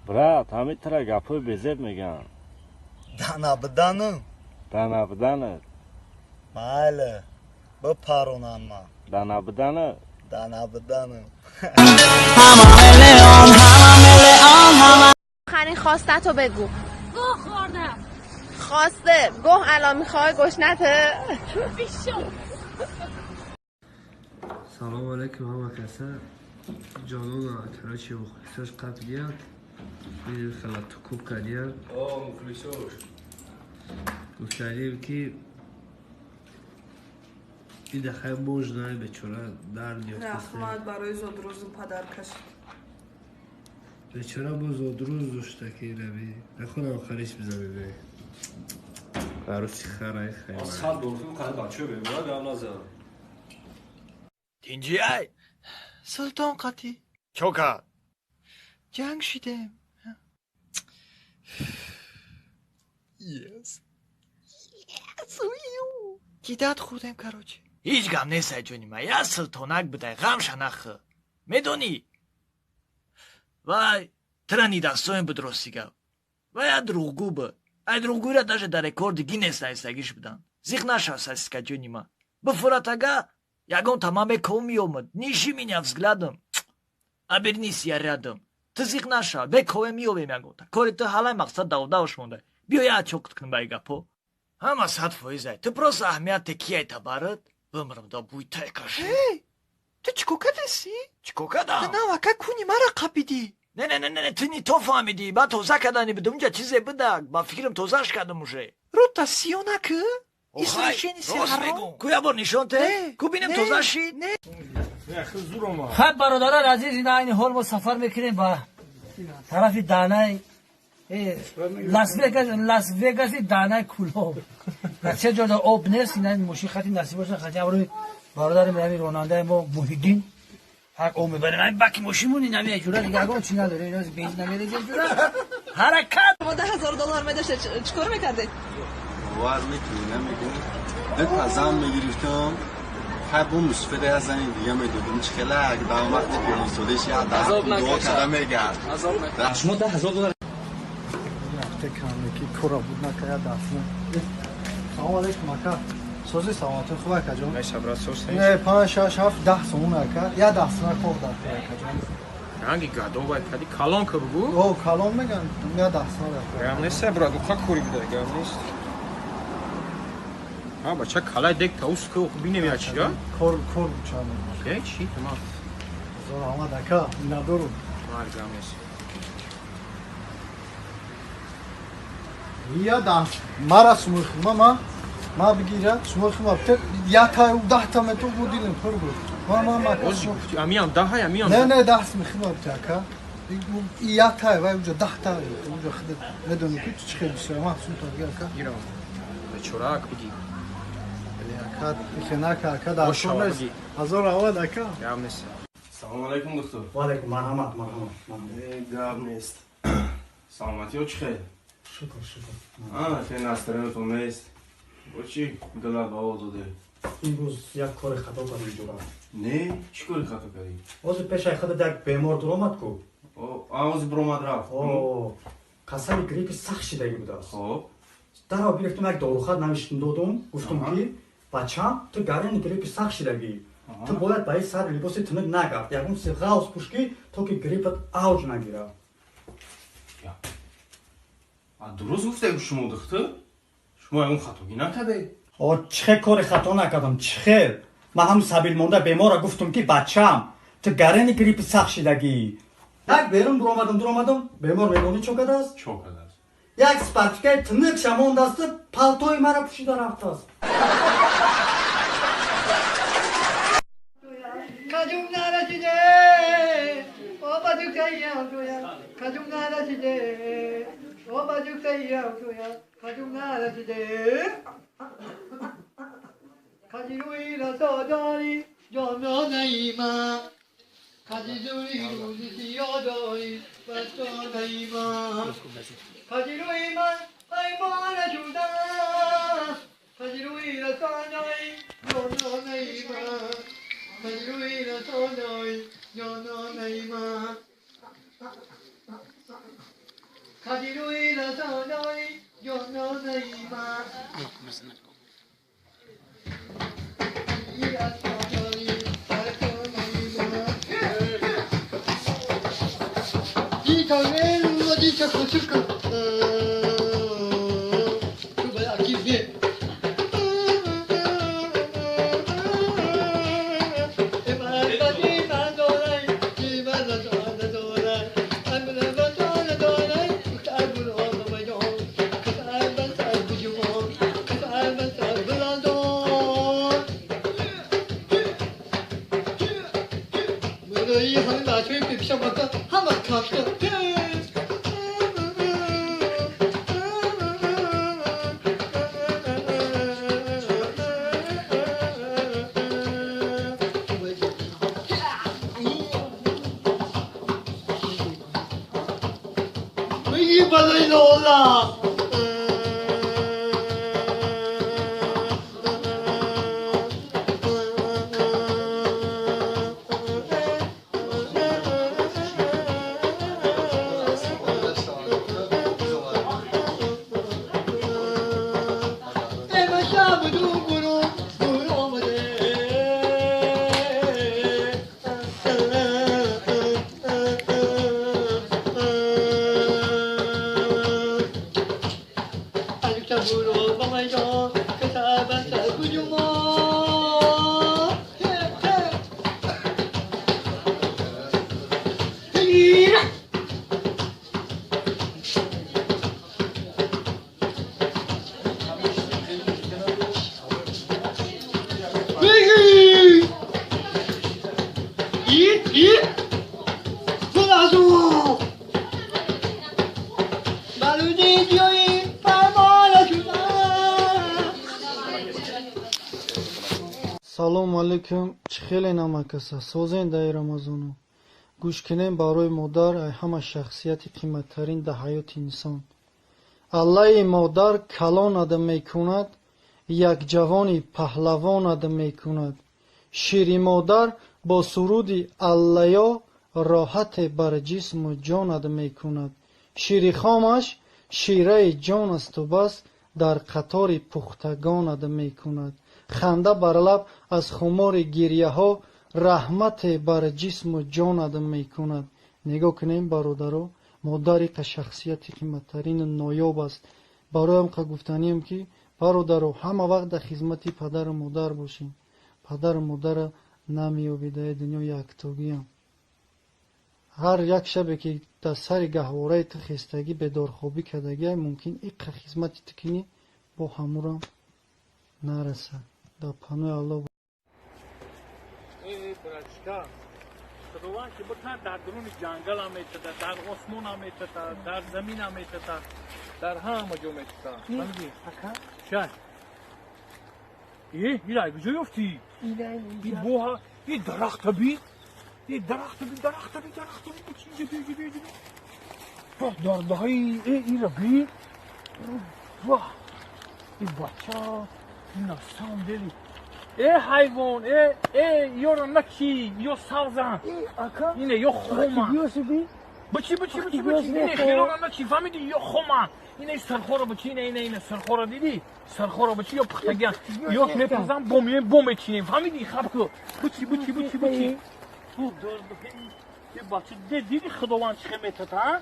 Brat, همین ترا گپوی بزرگ میگن. دانا بدانم. دانا بدانه. بله. بپرونم ما. دانا بدانه. دانا بدانم. آخرین خواستتو بگو. گوه خوردم. خواسته گوه الان میخوای گشنته. سلام علیکم همه کسا جانونا کرایچی مخلصوش قبلیت بیدیم خلط توکوب کردیم مخلصوش گفتاریم که این دخواه موج نای بچورا درد یا رحمت برای زادروزم پدر کشید بچورا با زادروز داشته که روی نخونم آخرش بزنیم بی عروسی خرای خیلی از خط دورتون کنه بچه بیم باید هم نازم دینجی ای سلطان قطی چوکا جنگ شدیم یس گیدت خوردیم کراچی هیچ گم نیست جونی ما یا سلطانک بده غم شنخه میدونی وای ترانی دستوین بدرستی گو وای دروغگو به ای دروغگوی را داشته در رکورد گینس نایستگیش بدن زیخ نشو ساسیسکا جونی ما بفوراتگا jak on tam mamy komiom, niższy mnie względem. A bernis ja rядом. Ty z ich nasza, be kołem miowiem jak on. Kory to halaj maksat dałdasz munde. Bio ja çok tkın bayga po. Ama sad foizay. Ty prosa ahmiyat tekiye tabarat. Bımrım da buy tekaş. Hey! Ty çikoka desi? Çikoka da. Ne vaka kuni mara kapidi. Ne, ty ni to famidi. Ba toza kadani bidumca çize bıdak. Ba fikrim tozaş kadım uje. Rotasyona kı? İsraçeni سیارو کویا بر نشانته کوبینم توزاشید خب برادران عزیز این این حال ما سفر میکنیم با طرف دانای لاس وگاس دانای کلو بچه جدا آب نیست این موشی خطی نصیب باشه خطی روی برادر میرمی روننده ما محیدین حق او میبریم این بکی موشیمون این همی اجوره دیگه اگه چی نداره این از بینز نمیره اجوره حرکت ما $10,000 میداشته چکار میکرده؟ وار میکنی نمیدونی دو تازم میگیرفتم خب اون مصفده از این دیگه میدونم چخلا اگه با وقتی که سودش یاد دو کدام میگرد شما $10,000 تکراری که کورا بود نکرده داشتم سلام علیکم اکا سوزی سلامت خوبه کجا نه شبرا سوز نه 5 6 7 10 سومون اکا یا 10 سومون خورد اکا رنگی گادو باید کدی کلان که بگو او کلان میگن یا 10 سومون اکا گم نیست برا دو خاک کوری بوده گم نیست ها بچه کلای دک تاوس که بینیم یا چی یا؟ کور چانه چی؟ تمام زور آمد اکا ندارو گم نیست یا دست مرا سمخم ما بگیره سمخم ابتر یا تا 10 تا متر بودیم پر بود ما امیام 10 امیام نه دست میخوام ابتر اکا یا تا و اونجا 10 تا اونجا خودت ندونی که چی خیلی بسیار ما سون تا اکا گیرم به چراک بگی اکا خناک اکا داشتم نیست هزار آواد اکا گم نیست سلام علیکم دکتر و علیکم مرحمت گم نیست سلامتی ها چی خیلی؟ شکر خیلی نسترنتون نیست با چی؟ دلت آواز داده این روز یک کار خطا کردم جورا نه چی کاری خطا کردی؟ از پیش خود یک بیمار درآمد کو آواز برآمد رفت قسم گریپ سخت شدگی بود است خب در آب گرفتم یک داروخط نوشتم دادم گفتم که بچه‌م تو گرین گریپ سخت شدگی تو باید با این سر لباس تنگ نگرد یکم سیغاز پوشکی تا که گریپت اوج نگیره درست گفته شما دکتر شما اون خطاگی نکرده چه کار خطا نکردم چه من هم سبیل مونده بیمار گفتم که بچه‌م تو گرین گریپ سخت شدگی یک بیرون درآمدم بیمار میدونی چه کرده است یک سپرچکه تنک شماند است پالتوی مرا پوشیده رفته است کجوم نرسیده بابا دوکایم تویا کجوم نرسیده بابا دوکایم تویا کجوم نرسیده کجوی را داداری جانا نیما کجوی روزی سیاداری بستا نیما کجوی من ایمان جودا کجوی را داداری جانا نیما کجوی را داداری جانا نیما салому алайкум чӣ хеле намак аст созен даи рамазону гӯш кинем барои модар ай ҳама шахсияти қиматтарин дар ҳаёти инсон аллаи модар калонада мекунад як ҷавони паҳлавонада мекунад шири модар бо суруди аллаё роҳате бар ҷисму ҷонада мекунад шири хомаш шираи ҷон асту бас дар қатори пухтагонада мекунад ханда бар лаб аз хумори гирьяҳо раҳмате бар ҷисму ҷонада мекунад нигоҳ кунем бародаро модар иқа шахсияти қиматтарину ноёб аст бароям қа гуфтаниям ки бародаро ҳама вақт дар хизмати падару модар бошем падару модара намеёбед дар дунё яктогиам ҳар як шабе ки дар сари гаҳвораи ту хестагӣ бедорхобӣ кардагиай мумкин иқа хизмати ту кинӣ бо ҳамурам нарасад дар панои алло خداوند که بکنه در درون جنگل هم میتده در آسمان هم میتده در زمین هم میتده در همه جا میتده فهمیدی؟ چه؟ این رای کجا یافتی؟ این بوها این درخت بی این درخت بی چیزی بی دارده های این را بی واه این بچه این نستان دلی ای حیوان ای یارو نکی یا سوزن اینه یا خومن بچی اینه خیلان نکی فهمیدی یا خومن اینه سرخورا بچی اینه سرخورا دیدی سرخورا بچی یا پختگن یا میپرزن بوم بچینیم فهمیدی خب که بچی تو دار بکنی یه بچه دیدی خداوند چه میتده ها